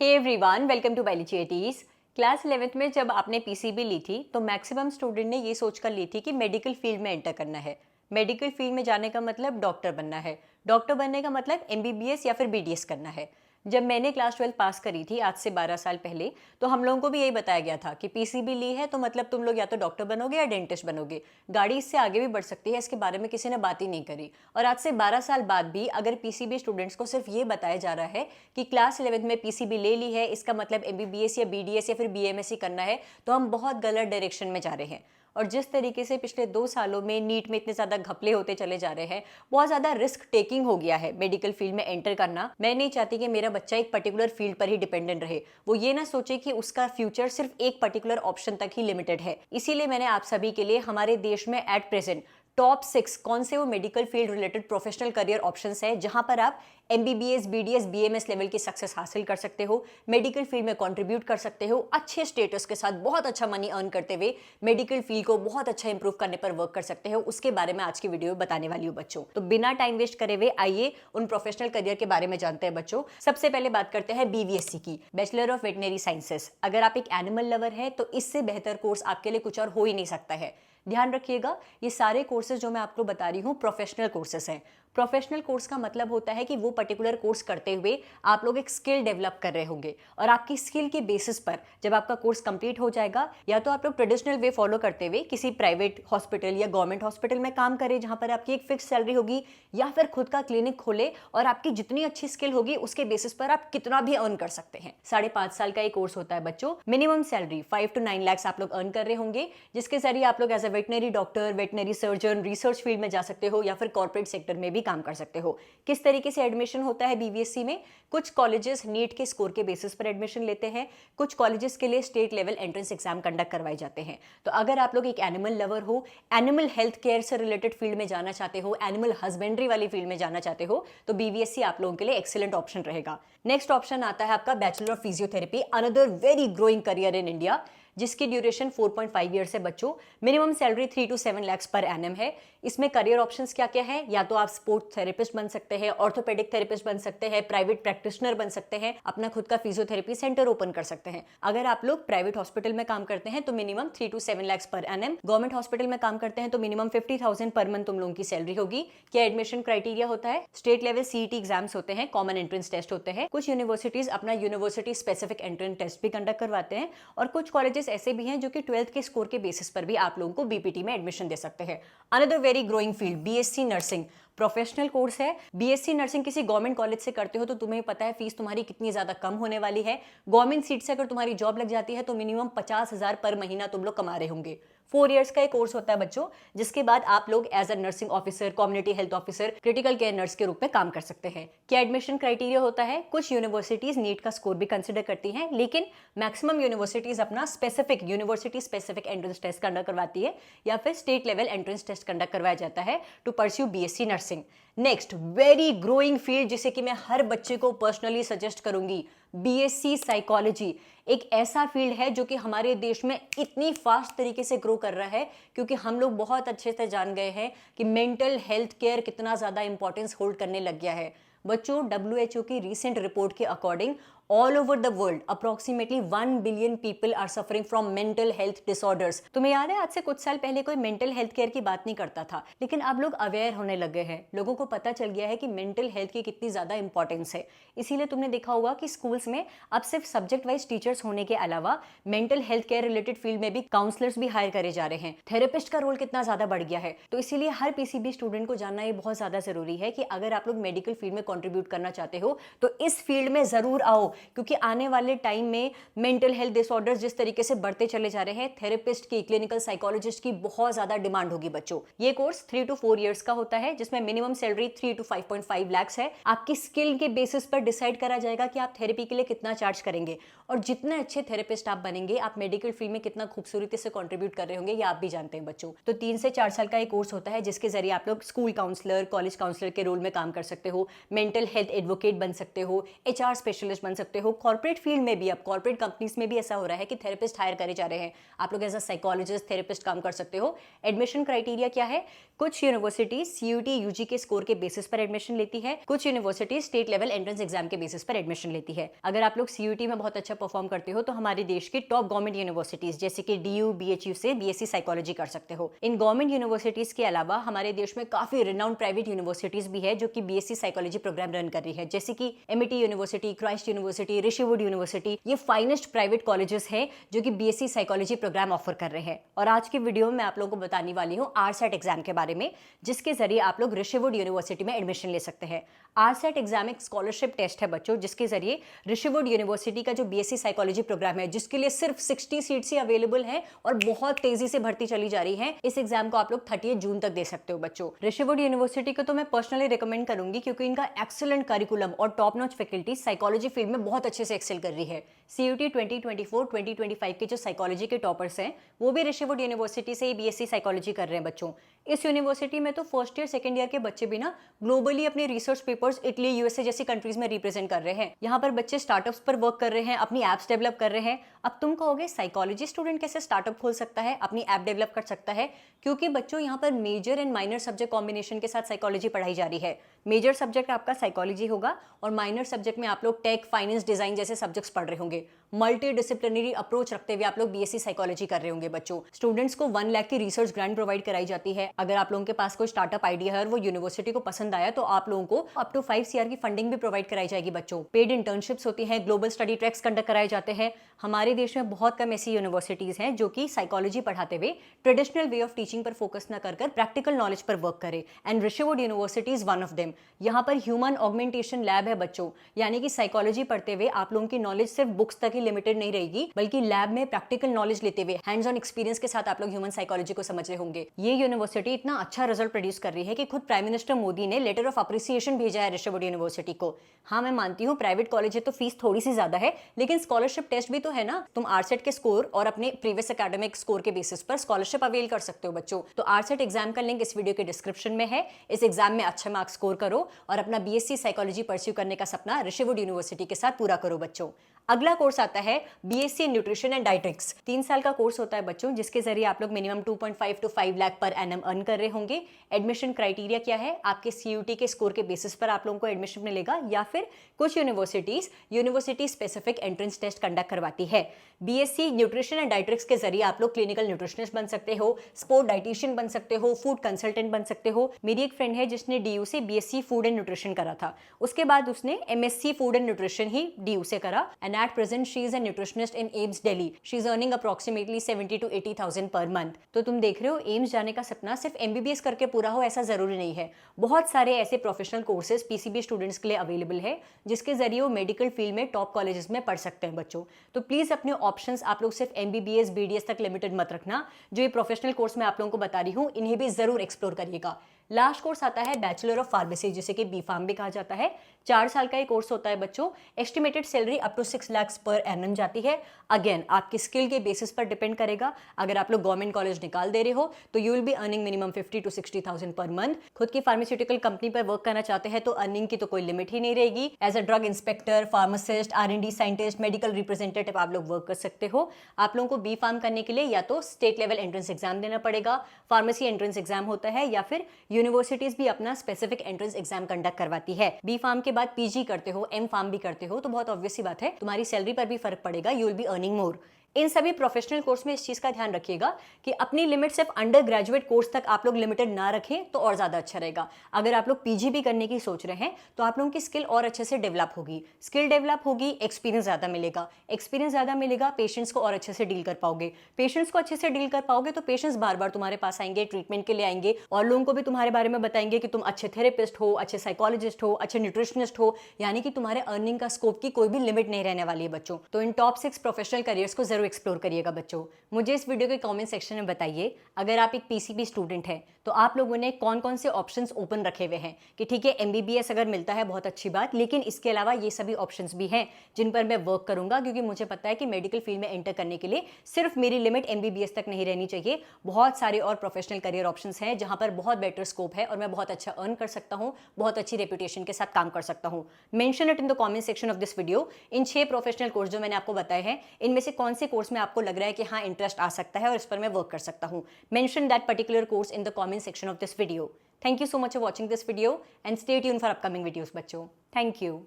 Hey everyone, welcome to biology eighties. Class 11th में जब आपने पीसीबी ली थी तो मैक्सिमम स्टूडेंट ने ये सोचकर ली थी कि मेडिकल फील्ड में एंटर करना है। मेडिकल फील्ड में जाने का मतलब डॉक्टर बनना है, डॉक्टर बनने का मतलब एमबीबीएस या फिर बीडीएस करना है। जब मैंने क्लास 12 पास करी थी आज से 12 साल पहले, तो हम लोगों को भी यही बताया गया था कि पीसीबी ली है तो मतलब तुम लोग या तो डॉक्टर बनोगे या डेंटिस्ट बनोगे। गाड़ी इससे आगे भी बढ़ सकती है, इसके बारे में किसी ने बात ही नहीं करी। और आज से 12 साल बाद भी अगर पीसीबी स्टूडेंट्स को सिर्फ ये बताया जा रहा है कि क्लास 11 में पीसीबी ले ली है, इसका मतलब एमबीबीएस या बीडीएस या फिर बीएमएससी करना है, तो हम बहुत गलत डायरेक्शन में जा रहे हैं। और जिस तरीके से पिछले 2 सालों में नीट में इतने ज़्यादा घपले होते चले जा रहे हैं, बहुत ज़्यादा रिस्क टेकिंग हो गया है मेडिकल फील्ड में एंटर करना। मैं नहीं चाहती कि मेरा बच्चा एक पर्टिकुलर फील्ड पर ही डिपेंडेंट रहे, वो ये ना सोचे कि उसका फ्यूचर सिर्फ एक पर्टिकुलर ऑप्शन तक ही लिमिटेड है। इसीलिए मैंने आप सभी के लिए हमारे देश में एट प्रेजेंट टॉप 6 कौन से वो medical field related professional career options है जहां पर आप एमबीबीएस, बीडीएस, बीएमएस लेवल की सक्सेस हासिल कर सकते हो, मेडिकल फील्ड में कंट्रीब्यूट कर सकते हो, अच्छे स्टेटस के साथ बहुत अच्छा मनी अर्न करते हुए मेडिकल फील्ड को बहुत अच्छा इंप्रूव करने पर वर्क कर सकते हो। उसके बारे में आज की वीडियो में बताने वाली हूँ बच्चों। तो बिना टाइम वेस्ट करे हुए आइए उन प्रोफेशनल करियर के बारे में जानते हैं बच्चों। सबसे पहले बात करते हैं बीवीएससी की, बैचलर ऑफ वेटनरी साइंसेस। अगर आप एक एनिमल लवर है तो इससे बेहतर कोर्स आपके लिए कुछ और हो ही नहीं सकता है। ध्यान रखिएगा, ये सारे कोर्सेज जो मैं आपको बता रही हूँ प्रोफेशनल कोर्सेज हैं। प्रोफेशनल कोर्स का मतलब होता है कि वो पर्टिकुलर कोर्स करते हुए आप लोग एक स्किल डेवलप कर रहे होंगे, और आपकी स्किल के बेसिस पर जब आपका कोर्स कंप्लीट हो जाएगा, या तो आप लोग ट्रेडिशनल वे फॉलो करते हुए किसी प्राइवेट हॉस्पिटल या गवर्नमेंट हॉस्पिटल में काम करें जहां पर आपकी एक फिक्स सैलरी होगी, या फिर खुद का क्लिनिक खोले और आपकी जितनी अच्छी स्किल होगी उसके बेसिस पर आप कितना भी अर्न कर सकते हैं। 5.5 साल का एक कोर्स होता है बच्चों। मिनिमम सैलरी 5 to 9 लाख आप लोग अर्न कर रहे होंगे, जिसके जरिए आप लोग as a veterinary doctor, veterinary surgeon, research field में जा सकते हो या फिर कॉर्पोरेट सेक्टर में भी काम कर सकते हो। किस तरीके से एडमिशन होता है बीवीएससी में? कुछ कॉलेजेस नीट के स्कोर के बेसिस पर एडमिशन लेते हैं, कुछ कॉलेजेस के लिए state level entrance exam conduct करवाए जाते हैं। तो अगर आप लोग एक एनिमल लवर हो, एनिमल हेल्थ केयर से रिलेटेड फील्ड में जाना चाहते हो, एनिमल हस्बेंड्री वाली फील्ड में जाना चाहते हो, तो बीवीएससी आप लोगों के लिए एक्सीलेंट ऑप्शन रहेगा। नेक्स्ट ऑप्शन आता है आपका bachelor of physiotherapy, another very growing career in India, जिसकी ड्यूरेशन 4.5 ईयर्स है बच्चों। मिनिमम सैलरी 3 to 7 लाख पर एनएम है। इसमें करियर ऑप्शंस क्या क्या है? या तो आप स्पोर्ट्स थेरेपिस्ट बन सकते हैं, ऑर्थोपेडिक थेरेपिस्ट बन सकते हैं, प्राइवेट प्रैक्टिशनर बन सकते हैं, अपना खुद का फिजियोथेरेपी सेंटर ओपन कर सकते हैं। अगर आप लोग प्राइवेट हॉस्पिटल में काम करते हैं तो मिनिमम 3 to 7 लाख पर एनएम, गवर्नमेंट हॉस्पिटल में काम करते हैं तो मिनिमम 50,000 पर मंथ तुम लोगों की सैलरी होगी। क्या एडमिशन क्राइटेरिया होता है? स्टेट लेवल सीईटी एग्जाम्स होते हैं, कॉमन एंट्रेंस टेस्ट होते हैं। कुछ यूनिवर्सिटीज अपना यूनिवर्सिटी स्पेसिफिक एंट्रेंस टेस्ट भी कंडक्ट करवाते हैं, और कुछ कॉलेजेस ऐसे भी हैं जो कि 12th के स्कोर के बेसिस पर भी आप लोगों को बीपीटी में एडमिशन दे सकते हैं। Another very growing field BSc nursing, professional course है। बीएससी नर्सिंग किसी गवर्नमेंट कॉलेज से करते हो तो तुम्हें पता है फीस तुम्हारी कितनी ज्यादा कम होने वाली है। गवर्नमेंट सीट से अगर तुम्हारी जॉब लग जाती है तो मिनिमम 50,000 पर महीना तुम लोग कमा रहे होंगे। 4 इयर्स का एक कोर्स होता है बच्चों, जिसके बाद आप लोग as a nursing officer, community health officer, critical care nurse के रूप में काम कर सकते हैं। क्या एडमिशन क्राइटेरिया होता है? कुछ यूनिवर्सिटीज नीट का स्कोर भी कंसिडर करती हैं, लेकिन मैक्सिमम यूनिवर्सिटीज अपना specific university specific entrance test conduct करवाती है, या फिर state level entrance test conduct करवाया जाता है to pursue BSc nursing. Next very growing field, जिसे कि मैं हर बच्चे को पर्सनली सजेस्ट करूंगी, बीएससी साइकोलॉजी। एक ऐसा फील्ड है जो कि हमारे देश में इतनी फास्ट तरीके से ग्रो कर रहा है क्योंकि हम लोग बहुत अच्छे से जान गए हैं कि मेंटल हेल्थ केयर कितना ज्यादा इंपॉर्टेंस होल्ड करने लग गया है बच्चों। WHO की रीसेंट रिपोर्ट के according all over the world approximately 1 billion people are suffering from mental health disorders. तुम्हें याद है आज से कुछ साल पहले कोई मेंटल हेल्थ केयर की बात नहीं करता था, लेकिन अब लोग अवेयर होने लगे हैं। लोगों को पता चल गया है कि मेंटल हेल्थ की कितनी ज्यादा इंपॉर्टेंस है। इसीलिए तुमने देखा होगा कि स्कूल्स में अब सिर्फ सब्जेक्ट वाइज टीचर्स होने के अलावा mental health care related field में भी काउंसलर्स भी हायर करे जा रहे हैं। थेरेपिस्ट का रोल कितना ज्यादा बढ़ गया है। तो इसीलिए हर पीसीबी स्टूडेंट को जानना ये बहुत ज्यादा जरूरी है कि अगर आप लोग मेडिकल फील्ड में कॉन्ट्रीब्यूट करना चाहते हो तो इस फील्ड में जरूर आओ, क्योंकि आने वाले टाइम में मेंटल हेल्थ डिसऑर्डर्स जिस तरीके से बढ़ते चले जा रहे हैं, थेरेपिस्ट की, क्लिनिकल साइकोलॉजिस्ट की बहुत ज्यादा डिमांड होगी बच्चों। ये कोर्स 3 to 4 इयर्स का होता है, जिसमें मिनिमम सैलरी 3 to 5.5 लाख है। आपकी स्किल के बेसिस पर डिसाइड करा जाएगा कि आप थेरेपी के लिए कितना चार्ज करेंगे, और जितने अच्छे थेरेपिस्ट आप बनेंगे, आप मेडिकल फील्ड में कितना खूबसूरती से कंट्रीब्यूट कर रहे होंगे, ये आप भी जानते हैं बच्चों। तो 3 से 4 साल का एक कोर्स होता है, जिसके जरिए आप लोग स्कूल काउंसलर, कॉलेज काउंसलर के रोल में काम कर सकते हो, मेंटल हेल्थ एडवोकेट बन सकते हो, HR स्पेशलिस्ट बन सकते हो। कॉर्पोरेट फील्ड में भी, अब कॉर्पोरेट कंपनीज में भी ऐसा हो रहा है कि थेरेपिस्ट हायर करे जा रहे हैं। आप लोग एज अ साइकोलॉजिस्ट, थेरेपिस्ट काम कर सकते हो। एडमिशन क्राइटेरिया क्या है? कुछ यूनिवर्सिटी सीयूटी यूजी के स्कोर के बेसिस पर एडमिशन लेती है, कुछ university state level entrance exam के बेसिस पर एडमिशन लेती है। अगर आप लोग सीयूटी में बहुत अच्छा परफॉर्म करते हो तो हमारे देश की टॉप गवर्नमेंट यूनिवर्सिटीज जैसे कि डीयू, बीएचयू से बीएससी साइकोलॉजी कर सकते हो। इन गवर्नमेंट यूनिवर्सिटीज के अलावा हमारे देश में काफी रिनाउंड प्राइवेट यूनिवर्सिटीज भी है जो कि बीएससी साइकोलॉजी प्रोग्राम रन कर रही है, जैसे कि MET university, Christ university, Rishihood university. ये फाइनेस्ट प्राइवेट कॉलेजेस हैं जो कि बीएससी साइकोलॉजी प्रोग्राम ऑफर कर रहे हैं। और आज की वीडियो में मैं आप लोगों को बताने वाली हूँ आरसेट एग्जाम के बारे में, जिसके जरिए आप लोग ऋषिवुड यूनिवर्सिटी में एडमिशन ले सकते हैं। आरसेट एग्जाम एक स्कॉलरशिप टेस्ट है बच्चों, जिसके जरिए ऋषिवुड यूनिवर्सिटी का जो बीएससी साइकोलॉजी प्रोग्राम है, जिसके लिए सिर्फ 60 सीट्स ही अवेलेबल है और बहुत तेजी से भर्ती चली जा रही है, इस एग्जाम को आप लोग 30 जून तक दे सकते हो बच्चों। ऋषिवुड यूनिवर्सिटी को तो मैं पर्सनली रिकमेंड करूंगी क्योंकि इनका एक्सीलेंट करिकुलम और top notch faculty psychology field में बहुत अच्छे से एक्सेल कर रही है। सीयूटी 2024-2025 के जो साइकोलॉजी के टॉपर्स हैं वो भी ऋषिवुड यूनिवर्सिटी से ही बीएससी साइकोलॉजी कर रहे हैं बच्चों। इस यूनिवर्सिटी में तो फर्स्ट ईयर सेकंड ईयर के बच्चे भी ना ग्लोबली अपने रिसर्च पेपर्स इटली, यूएसए जैसी कंट्रीज में रिप्रेजेंट कर रहे हैं। यहाँ पर बच्चे स्टार्टअप्स पर वर्क कर रहे हैं, अपनी एप्स डेवलप कर रहे हैं। अब तुम कहोगे साइकोलॉजी स्टूडेंट कैसे स्टार्टअप खोल सकता है, अपनी ऐप डेवलप कर सकता है? क्योंकि बच्चों यहाँ पर major and minor subject combination के साथ साइकोलॉजी पढ़ाई जा रही है। मेजर सब्जेक्ट आपका साइकोलॉजी होगा और माइनर सब्जेक्ट में आप लोग टेक, फाइनेंस, डिजाइन जैसे सब्जेक्ट्स पढ़ रहे होंगे। मल्टी डिसिप्लिनरी अप्रोच रखते हुए आप लोग बीएससी साइकोलॉजी कर रहे होंगे बच्चों। स्टूडेंट्स को 1 लाख की रिसर्च ग्रांट प्रोवाइड कराई जाती है। अगर आप लोगों के पास कोई स्टार्टअप आइडिया है और वो यूनिवर्सिटी को पसंद आया तो आप लोगों को अप टू 5 CR की फंडिंग भी प्रोवाइड कराई जाएगी बच्चों। पेड इंटर्नशिप्स होती हैं, ग्लोबल स्टडी ट्रैक्स कंडक्ट कराए जाते हैं। हमारे देश में बहुत कम ऐसी यूनिवर्सिटीज हैं जो कि साइकोलॉजी पढ़ाते हुए ट्रेडिशनल वे ऑफ टीचिंग पर फोकस न कर प्रैक्टिकल नॉलेज पर वर्क करे, and Rishihood university is one of them. यहाँ पर ह्यूमन ऑगमेंटेशन लैब है बच्चों, यानी कि साइकोलॉजी पढ़ते हुए आप लोगों की नॉलेज सिर्फ बुक्स तक ही लिमिटेड नहीं रहेगी, बल्कि लैब में प्रैक्टिकल नॉलेज लेते हुए हैंड्स ऑन एक्सपीरियंस के साथ आप लोग ह्यूमन साइकोलॉजी को समझ रहे होंगे। ये यूनिवर्सिटी इतना अच्छा रिजल्ट प्रोड्यूस कर रही है कि खुद प्राइम मिनिस्टर मोदी ने लेटर ऑफ अप्रिसिएशन भेजा है ऋषिवुड यूनिवर्सिटी को। हाँ, मैं मानती हूँ प्राइवेट कॉलेज है तो फीस थोड़ी सी ज्यादा है, लेकिन स्कॉलरशिप टेस्ट भी तो है ना। तुम आरसेट के स्कोर और अपने प्रीवियस एकेडमिक स्कोर के बेसिस पर स्कॉलरशिप अवेल कर सकते हो बच्चों। तो आरसेट एग्जाम का लिंक इस वीडियो के डिस्क्रिप्शन में है। इस एग्जाम में अच्छे मार्क्स स्कोर करो और अपना बीएससी साइकोलॉजी परस्यू करने का सपना ऋषिवुड यूनिवर्सिटी के साथ पूरा करो बच्चों। अगला कोर्स आता है बीएससी न्यूट्रिशन एंड डाइट्रिक्स। 3 साल का कोर्स होता है बच्चों, जिसके जरिए आप लोग minimum 2.5 to 5 lakh per annum earn कर रहे होंगे। एडमिशन क्राइटेरिया क्या है? आपके सीयूटी के स्कोर के बेसिस पर आप लोगों को एडमिशन मिलेगा, या फिर कुछ university specific entrance test conduct करवाती है। बीएससी न्यूट्रिशन एंड डाइट्रिक्स के जरिए आप लोग क्लिनिकल न्यूट्रिशनिस्ट बन सकते हो, स्पोर्ट डाइटिशियन बन सकते हो, फूड कंसल्टेंट बन सकते हो। मेरी एक फ्रेंड है जिसने डीयू से बीएससी फूड एंड न्यूट्रिशन करा था, उसके बाद उसने MSc food and nutrition he DU से करा, and at present she is a nutritionist in AIIMS Delhi. She is earning approximately 70 to 80,000 per month. तो तुम देख रहे हो एम्स जाने का सपना सिर्फ एमबीबीएस करके पूरा हो ऐसा जरूरी नहीं है। बहुत सारे ऐसे प्रोफेशनल कोर्सेज पीसीबी स्टूडेंट्स के लिए अवेलेबल है, जिसके जरिए वो मेडिकल फील्ड में टॉप कॉलेजेस में पढ़ सकते हैं बच्चों। तो प्लीज अपने ऑप्शंस आप लोग सिर्फ एमबीबीएस, बीडीएस तक लिमिटेड मत रखना। जो ये प्रोफेशनल कोर्स मैं आप लोगों को बता रही हूँ, इन्हें भी जरूर एक्सप्लोर करिएगा। लास्ट कोर्स आता है बैचलर ऑफ फार्मेसी, जिसे कि बीफार्म भी कहा जाता है। 4 साल का ये कोर्स होता है बच्चों। Estimated salary up to 6 lakh per annum जाती है। अगेन आपकी स्किल के बेसिस पर डिपेंड करेगा। अगर आप लोग गवर्नमेंट कॉलेज निकाल दे रहे हो तो you will be earning minimum 50 to 60,000 per month. खुद की फार्मास्यूटिकल कंपनी पर वर्क करना चाहते हैं तो अर्निंग की तो कोई लिमिट ही नहीं रहेगी। As a drug inspector, pharmacist, R&D scientist, medical representative आप लोग वर्क कर सकते हो। आप लोगों को बी फार्म करने के लिए या तो स्टेट लेवल एंट्रेंस एग्जाम देना पड़ेगा, फार्मेसी एंट्रेंस एग्जाम होता है, या फिर यूनिवर्सिटीज भी अपना स्पेसिफिक एंट्रेंस एग्जाम कंडक्ट करवाती है। बी फार्म के बाद पीजी करते हो, एम फार्म भी करते हो, तो बहुत ऑब्वियस सी बात है तुम्हारी सैलरी पर भी फर्क पड़ेगा। You will be earning more. इन सभी प्रोफेशनल कोर्स में इस चीज का ध्यान रखिएगा कि अपनी लिमिट सिर्फ अंडर ग्रेजुएट कोर्स तक आप लोग लिमिटेड ना रखें तो और ज्यादा अच्छा रहेगा। अगर आप लोग पीजी भी करने की सोच रहे हैं तो आप लोगों की स्किल और अच्छे से डेवलप होगी। स्किल डेवलप होगी, एक्सपीरियंस ज्यादा मिलेगा। एक्सपीरियंस ज्यादा मिलेगा, पेशेंट्स को और अच्छे से डील कर पाओगे। पेशेंट्स को अच्छे से डील कर पाओगे तो पेशेंट्स बार बार तुम्हारे पास आएंगे, ट्रीटमेंट के लिए आएंगे, और लोगों को भी तुम्हारे बारे में बताएंगे कि तुम अच्छे थेरेपिस्ट हो, अच्छे साइकोलॉजिस्ट हो, अच्छे न्यूट्रिशनिस्ट हो। यानी कि तुम्हारे अर्निंग का स्कोप की कोई भी लिमिट नहीं रहने वाली है बच्चों। तो इन टॉप 6 प्रोफेशनल करियर्स को जरूर ज़रूर एक्सप्लोर करिएगा बच्चों। मुझे इस वीडियो के कमेंट सेक्शन में बताइए, अगर आप एक पीसीबी स्टूडेंट हैं तो आप लोगों ने कौन कौन से ऑप्शंस ओपन रखे हुए हैं कि ठीक है एमबीबीएस अगर मिलता है बहुत अच्छी बात, लेकिन इसके अलावा ये सभी ऑप्शंस भी हैं जिन पर मैं वर्क करूंगा, क्योंकि मुझे पता है कि मेडिकल फील्ड में एंटर करने के लिए सिर्फ मेरी लिमिट एमबीबीएस तक नहीं रहनी चाहिए। बहुत सारे और प्रोफेशनल करियर ऑप्शंस हैं जहां पर बहुत बेटर स्कोप है और मैं बहुत अच्छा अर्न कर सकता हूं, बहुत अच्छी रेपुटेशन के साथ काम कर सकता हूं। Mention it in the comment section of this video. In 6 professional course जो मैंने आपको बताए हैं, इनमें से कौन से कोर्स में आपको लग रहा है कि हाँ इंटरेस्ट आ सकता है और इस पर मैं वर्क कर सकता हूं। Mention that particular course in the comment section of this video. Thank you so much for watching this video and stay tuned for upcoming videos बच्चों। Thank you.